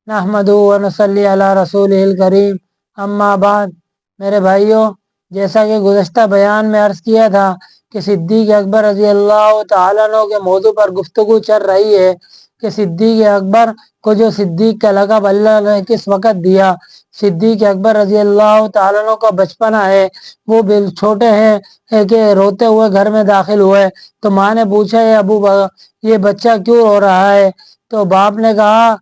नहमदु व नसल्ली अला रसूलिल करीम, अम्मा बाद। मेरे भाइयों, जैसा कि गुज़श्ता बयान में अर्ज़ किया था कि सिद्दीक़ अकबर रज़ी अल्लाह तआला अन्हु के मौजू पर गुफ्तगू चल रही है कि सिद्दीक़ अकबर को जो सिद्दीक़ का लक़ब अल्लाह ने किस वक़्त दिया। सिद्दीक़ अकबर रज़ी अल्लाह तआला अन्हु का बचपना है, वो बिल छोटे हैं कि रोते हुए घर में दाखिल हुए तो माँ ने पूछा, ये बच्चा क्यों रो रहा है? तो बाप ने कहा,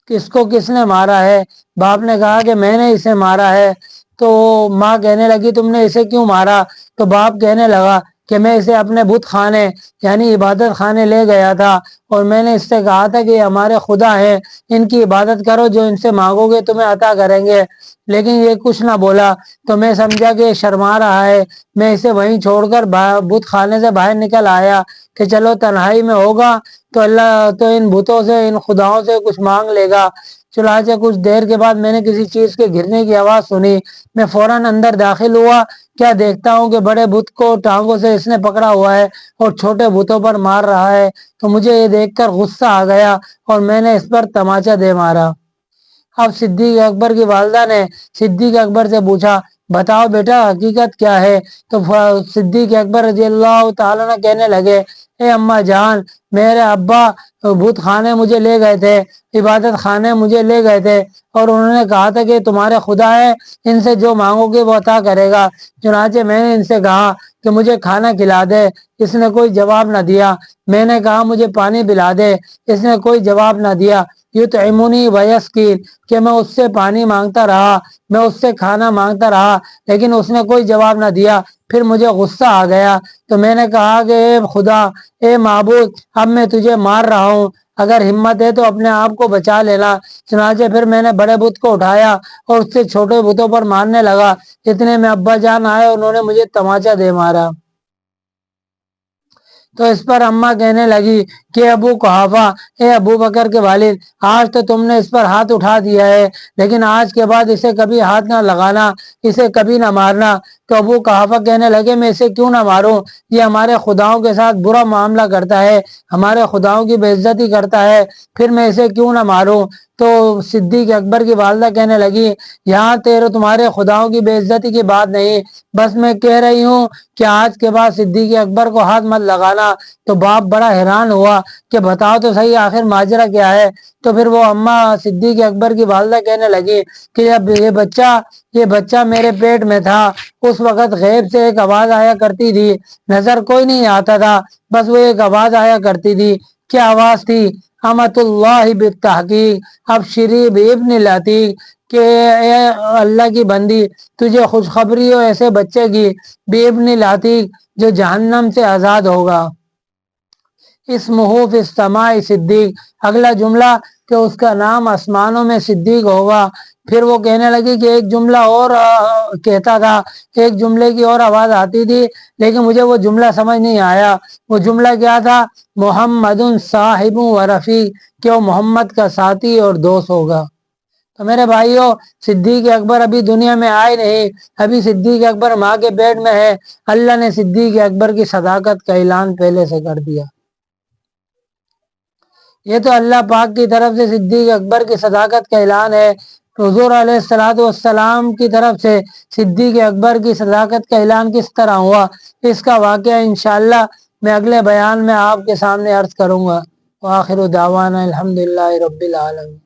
किसको किसने मारा है? बाप ने कहा कि मैंने इसे मारा है। तो माँ कहने लगी, तुमने इसे क्यों मारा? तो बाप कहने लगा कि मैं इसे अपने बुत खाने यानी इबादत खाने ले गया था और मैंने इससे कहा था कि ये हमारे खुदा हैं, इनकी इबादत करो, जो इनसे मांगोगे तुम्हें अता करेंगे। लेकिन ये कुछ ना बोला तो मैं समझा कि ये शर्मा रहा है। मैं इसे वहीं छोड़कर बुत खाने से बाहर निकल आया कि चलो तन्हाई में होगा तो अल्लाह तो इन बुतों से, इन खुदाओं से कुछ मांग लेगा। चुनाचे कुछ देर के बाद मैंने किसी चीज़ के गिरने की आवाज़ सुनी। मैं फौरन अंदर दाखिल हुआ। क्या देखता हूँ कि बड़े बुत को टांगों से इसने पकड़ा हुआ है और छोटे बुतों पर मार रहा है। तो मुझे ये देखकर गुस्सा आ गया और मैंने इस पर तमाचा दे मारा। अब सिद्दीक अकबर की वालदा ने सिद्दीक अकबर से पूछा, बताओ बेटा हकीकत क्या है? तो सिद्दीक अकबर रजी अल्लाह तआला अन्हु कहने लगे, ए अम्मा जान, मेरे अब्बा बुत खाने मुझे ले गए थे, इबादत खाने मुझे ले गए थे और उन्होंने कहा था कि तुम्हारे खुदा है, इनसे जो मांगोगे वो अता करेगा। चुनाचे मैंने इनसे कहा कि मुझे खाना खिला दे, इसने कोई जवाब न दिया। मैंने कहा मुझे पानी पिला दे, इसने कोई जवाब न दिया। युतइमुनी वयस्कीन, कि मैं उससे पानी मांगता रहा, मैं उससे खाना मांगता रहा, लेकिन उसने कोई जवाब न दिया। फिर मुझे गुस्सा आ गया तो मैंने कहा कि ए खुदा, ए माबूद, अब मैं तुझे मार रहा हूँ, अगर हिम्मत है तो अपने आप को बचा लेना। चुनाचे फिर मैंने बड़े बुत को उठाया और उससे छोटे बुतों पर मारने लगा। इतने में अब्बा जान आए, उन्होंने मुझे तमाचा दे मारा। तो इस पर अम्मा कहने लगी कि अबू कुहाफा, ए अबू बकर के वालिद, आज तो तुमने इस पर हाथ उठा दिया है, लेकिन आज के बाद इसे कभी हाथ ना लगाना, इसे कभी ना मारना। तो अबू कुहाफा कहने लगे, मैं इसे क्यों ना मारूं? ये हमारे खुदाओं के साथ बुरा मामला करता है, हमारे खुदाओं की बेइज्जती करता है, फिर मैं इसे क्यों ना मारूं? तो सिद्दीक अकबर की वालदा कहने लगी, यहाँ तेरे तुम्हारे खुदाओं की बेइज्जती की बात नहीं, बस मैं कह रही हूँ कि आज के बाद सिद्दीक अकबर को हाथ मत लगाना। तो बाप बड़ा हैरान हुआ कि बताओ तो सही आखिर माजरा क्या है। तो फिर वो अम्मा सिद्दीक अकबर की वालदा कहने लगी कि जब ये बच्चा मेरे पेट में था, उस वक़्त गैब से एक आवाज़ आया करती थी, नज़र कोई नहीं आता था, बस वो एक आवाज़ आया करती थी। क्या आवाज़ थी? अमतुल्लाहि बित्तहकीक अबशिरी बिइब्निल अतीक, कि ए अल्लाह की बंदी, तुझे खुशखबरी हो ऐसे बच्चे की, बेइब्निल अतीक, जो जहन्नम से आज़ाद होगा। इस महूफ इस्तमाई सिद्दीक, अगला जुमला कि उसका नाम आसमानों में सिद्दीक होगा। फिर वो कहने लगी कि एक जुमला और कहता था, एक जुमले की और आवाज़ आती थी, लेकिन मुझे वो जुमला समझ नहीं आया। वो जुमला क्या था? मोहम्मदुन साहिबु व रफ़ीक, कि वो मोहम्मद का साथी और दोस्त होगा। तो मेरे भाइयों, सिद्दीक अकबर अभी दुनिया में आए नहीं, अभी सिद्दीक अकबर माँ के पेट में है। अल्लाह ने सिद्दीक अकबर की सदाकत का ऐलान पहले से कर दिया। ये तो अल्लाह पाक की तरफ से सिद्दीक अकबर की सदाकत का ऐलान है। हुज़ूर अलैहिस्सलाम की तरफ से सिद्दीक अकबर की सदाकत का ऐलान किस तरह हुआ, इसका वाक़या इंशाअल्लाह मैं अगले बयान में आपके सामने अर्ज़ करूँगा। व आखिरु दावाना अल्हम्दुलिल्लाहि रब्बिल आलमीन।